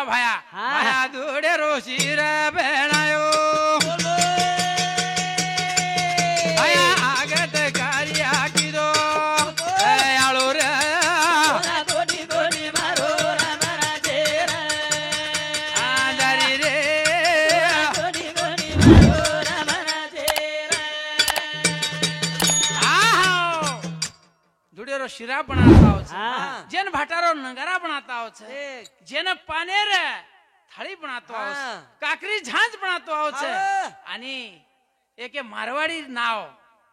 भाया भाया today रोशीर बेणायो भाया आगत कार्या किदो आळो रे गोडी गोडी मारो रामरा जेर आंधारी रे गोडी गोडी मारो रामरा जेर दुडेरो शिरा बनाता हो हाँ। जेन भाटारो नंगारा बनाता हो एक जेन पानेर थाळी बनातो हाँ। आहोस काकरी झांज बनातो आहोस हाँ। आणि एके मारवाडी नाव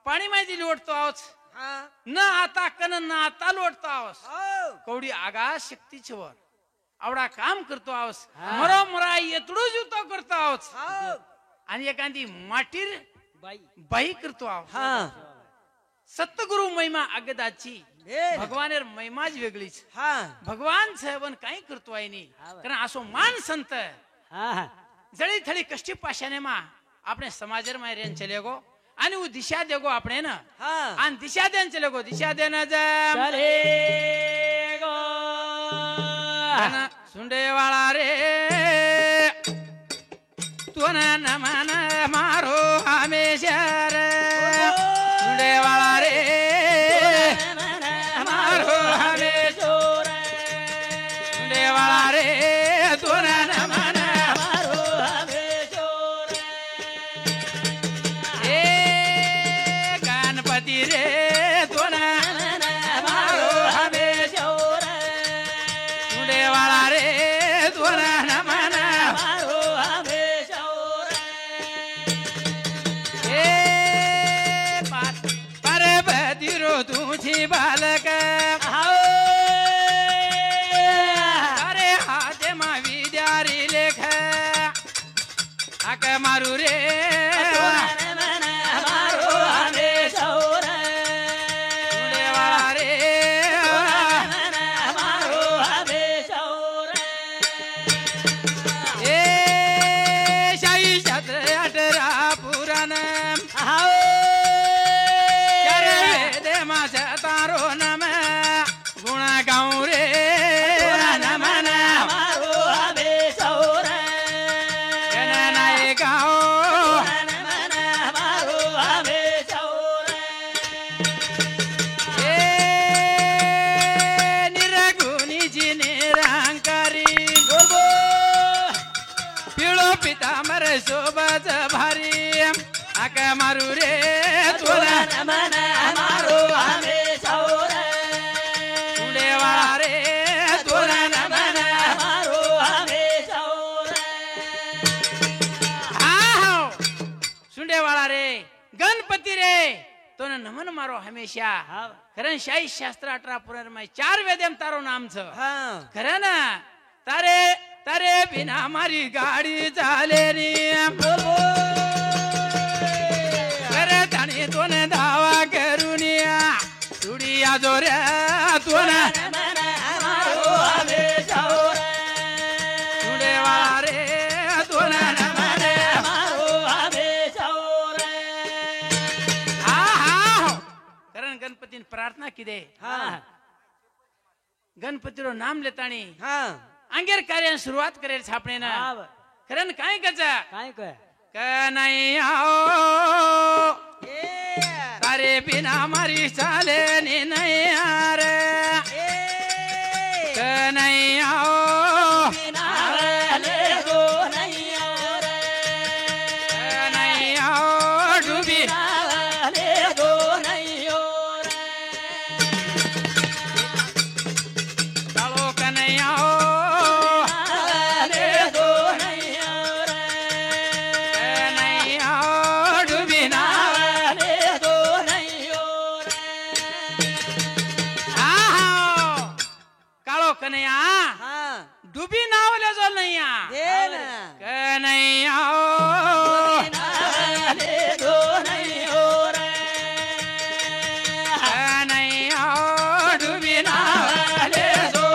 पाणी माहिती लोटतो आहोस हाँ न आता कन न आता लोटतो आहोस हो कवडी आगाश शक्तीचे वर आवडा काम करतो आहोस हाँ। मरो मरा येतडू जुतो करतो आहोस हो आणि एखादी माटीर बाई बाई करतो आहोस हाँ सतगुरु महिमा अगदाची बेन भगवानेर महिमाच वेगळीच हाँ भगवान साहेबन काही करतो आहे नी हा. कारण असो मान संत हाँ जळी थळी कष्टी पाशाने मा આપણે સમાજર માં રેન ચલેગો અને હું દિશા દેગો આપણે ને हाँ આન દિશા દેન ચલેગો દિશા દેન જમ चले गो સુંડે વાળા રે તુને નમન મારો હંમેશા રે સુંડે વાળા રે મારો હંમેશા સુંડે વાળા રે તુને નમન ए गणपती रे तुने मारो हमेशा सुंडे वाळा रे तुने नमन ए पार्वती रो तुझी बालक अरे हाते मा विद्यारी लेख हाक मारू रे सुंडे वाळा रे ए शाही छत्र अठरा पुराण चार वेद माझा तारो नम गुण गाऊ रे नमन नाही गाऊ ए निरगुणीची निरंकारी पिळो पितांबर सोबत भारी आक मारू रे तुला सुंडे वाळा रे तुला नमन सुंडे वाळा रे गणपती रे तो नमन मारो हमेशा कारण शाही शास्त्र 18 पुराण में 4 वेदम तारो नाम छ खरं ना तारे तारे बिना मारी गाडी चाले नी करे ताणी तोने धावा करून या तुडिया जोऱ्या तोने सुंडे वाळा रे तोने नमन कारण गणपतीने प्रार्थना किदे गणपतीरो नाम लेताणी अंगेर कार्य सुरुवात करेल छापणे ना खरं काय कचा कन्हैया तारे बिना मारी चाले नी नैया रे कन्हैया कन्हैया डुबी चालो कन्हैया कन्हैया डुबी ना काळो कन्हैया डुबी नावले जो नैया कन्हैया कन्हैया डुबी नावले जो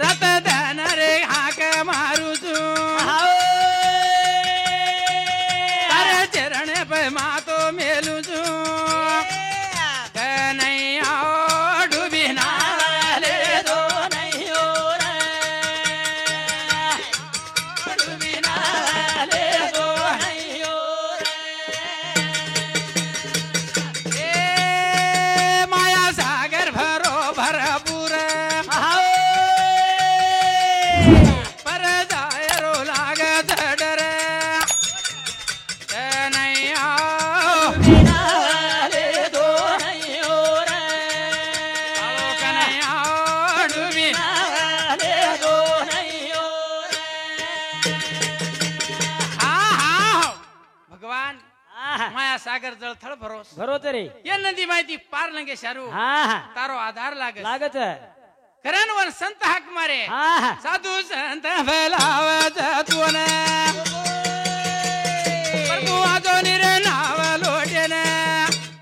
रत धन रे हाक मारू तू तारे चरण पे मातो मेलू तू कन्हैया डुबी સાગર જળ થળ ભરોસ ભરો તરી એ નદી માહિતી પાર લંગે શારું હા હા તારો આધાર લાગે લાગે છે કરણ વન સંત હાક મારે હા હા સાધુ સંત ફેલાવે જતું ને પ્રભુ આજો નિર નાવ લોટે ને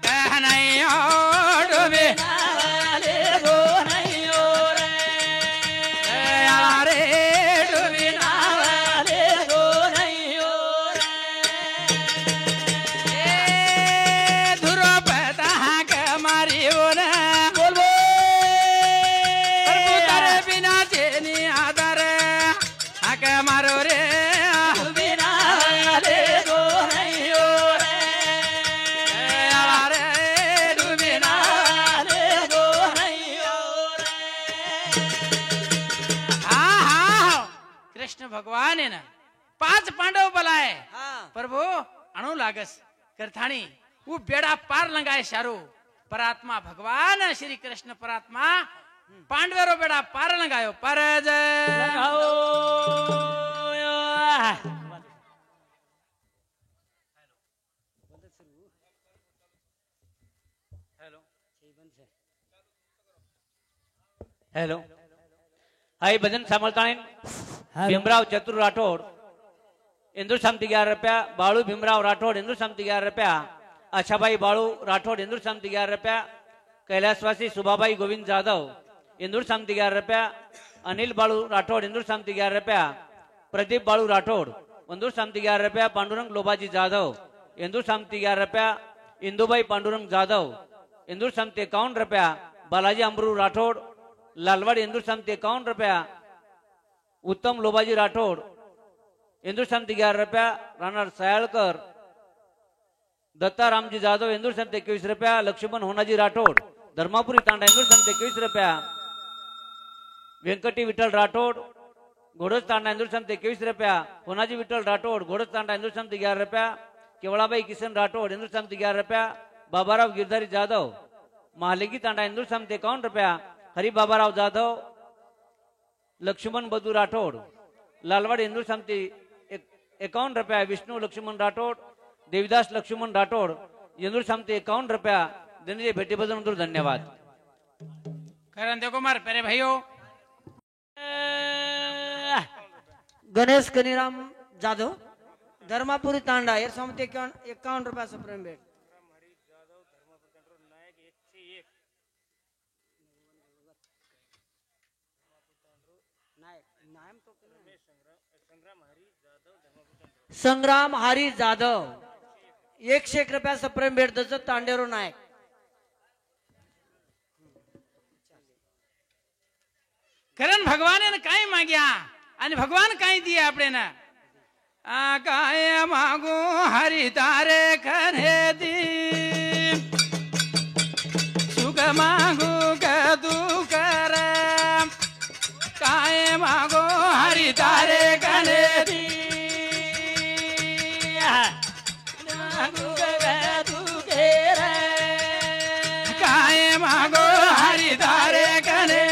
કનૈયો ડૂબે નાવાલે ગો નૈયો રે રે ડૂબી નાવાલે ગો નૈયો રે એ ધુરો પતા હાક મારી ઓને બોલ બોલ પ્રભુ તારે બિના જેની આધાર હાક મારો રે નાવાલે ગો નૈયો રે રે ડૂબી નાવાલે ગો નૈયો રે હા હા કૃષ્ણ ભગવાન એને 5 પાંડવ બોલાય હા પ્રભુ અણુ લાગસ કરથાણી હું બેડા પાર લંગાય શારું પરાત્મા ભગવાન શ્રી કૃષ્ણ પરાત્મા પાંડવેરો બેડા પાર લંગાયો પરજ લગાવો હેલો हाय भजन सामलताणी भीमराव चतुर राठोड इंदूर सामती 11 रुपया बाळू भीमराव राठोड इंदूर सामती 11 रुपया आशाबाई बाळू राठोड इंदूर सामती 11 रुपया कैलासवासी सुभाबाई गोविंद जाधव इंदूर सामती 11 रुपया अनिल बाळू राठोड इंदूर सामती 11 रुपया प्रदीप बाळू राठोड इंदूर सामती 11 रुपया पांडुरंग लोबाजी जाधव इंदूर सामती 11 रुपया इंदुबाई पांडुरंग जाधव इंदूर सामती 51 रुपया बालाजी अमरू राठोड लालवाड इंदूर सामती 51 रुपया उत्तम लोबाजी राठोड इंदूर सामती 11 रुपया राणा सयाळकर दत्ता रामजी जाधव इंदूर सामती 21 रुपया लक्ष्मण होनाजी राठोड धर्मापुरी तांडा इंदूर सामती 21 रुपया व्यंकटी विठ्ठल राठोड घोडस तांडा इंदूर सामती 21 रुपया होनाजी विठ्ठल राठोड घोडस तांडा इंदूर सामती 11 रुपया केवळाबाई किसन राठोड इंदूर सामती 11 रुपया बाबाराव गिरधारी जाधव महालेगी तांडा इंदूर सामती 51 रुपया हरी बाबाराव जाधव लक्ष्मण बदू राठोड लालवाड इंदूर सामती 51 रुपया विष्णु लक्ष्मण राठोड देवीदास लक्ष्मण राठोड इंदूर सामती 51 रुपया धन्य भेटी बदल धन्यवाद करण देखो मार पेरे भाइयों गणेश कनीराम जाधव धर्मापुरी तांडा 51 रुपया सुप्रीम बेट संग्राम हरी जाधव 101 रुपया सुप्रीम बेट दस तांडेरो नायक करण भगवाने काय माग्या आणि भगवान काय दिए आपणे ना आ काय मागू हरी तारे खरे दी सुख मागू कदू कर काय मागू हरी तारे खरे दी काय मागो हरी तारे खरे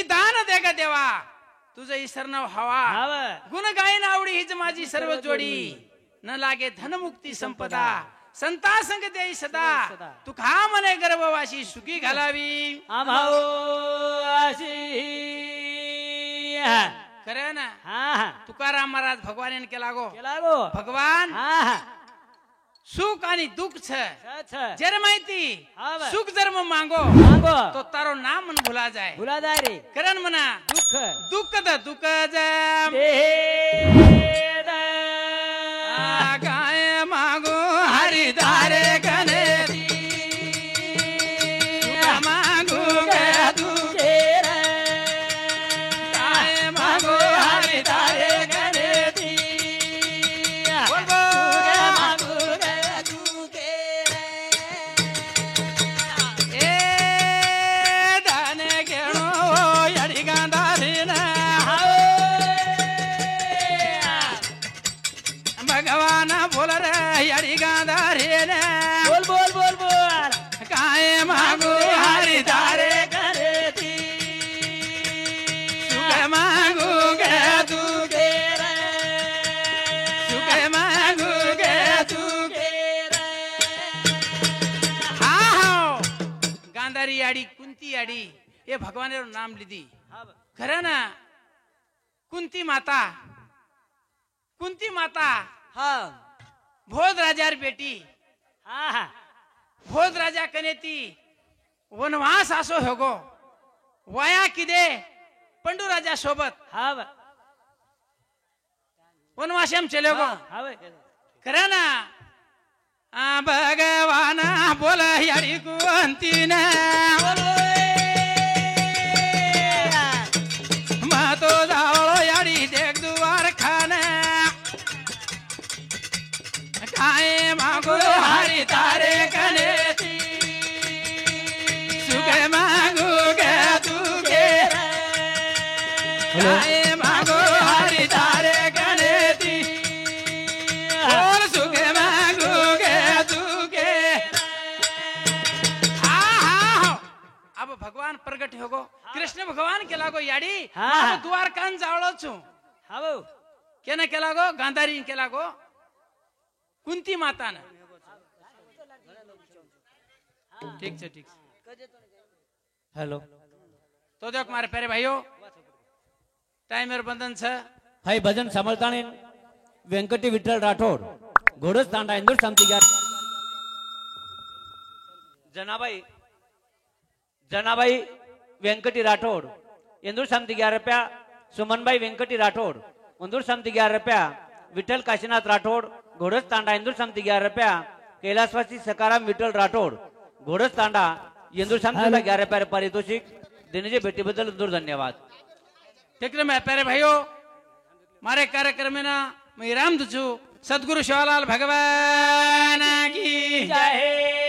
दान दे ग देवा तुझं ईश्वर नाव हवा गुण गायन आवडी हीच माझी सर्व जोडी न लागे धनमुक्ती संपदा संता संग देई सदा तू खा मने गर्भवाशी सुखी घालावी खरं ना तुकाराम महाराज भगवान केला गो भगवान सुख आणि दुःख जर माहिती सुख जर मांगो तो तारो नाम मन भुला जाय रे करण म्हणा दुःख दुःख काय मागो हरी तारे कने मागो काय मागो हरी तारे मारी याडी कुंती याडी ये भगवान नाम लीधी खरं ना कुंती माता हा भोज राजार बेटी हा हा भोज राजा कनेती वनवास असो होगो वया किदे पंडू राजा सोबत हा वनवासम चले गो हा खरं ना भगवान बोल याडी कुंती ना तो जावळो याडी देख दुवार खान काय मागो हरी तारे कनेती सुखे मागू गे तू गे काय मागो हरी तारे कनेती बोल सुखे मागू गे तू गे अब भगवान प्रगट होगो कृष्ण भगवान केला गो याडी द्वारकान जावळो छु हा केना केला गो गांधारी केला गो कुंती माता ना ठीक है ठीक हेलो तो देख मारे प्यारे भाइयों टाइमर बंधन छ हाय भजन समर्थाने व्यंकटी विठ्ठल राठोड घोडस तांडा इंदूर समतिगार जनाबाई व्यंकटी राठोड इंदूर समती 11 रुपया सुमनबाई व्यंकटी राठोड इंदूर समती 11 रुपया विठ्ठल काशीनाथ राठोड घोडस तांडा इंदूर समती 11 रुपया कैलासवासी सकाराम विठ्ठल राठोड घोडस तांडा इंदूर समती 11 रुपया पारितोषिक देण्याची भेटीबद्दल इंदूर धन्यवाद ठीक है मैं प्यारे भाइयों मारे कार्यक्रम में ना मैं राम दुचू सदगुरु शिवालाल भगवान की जय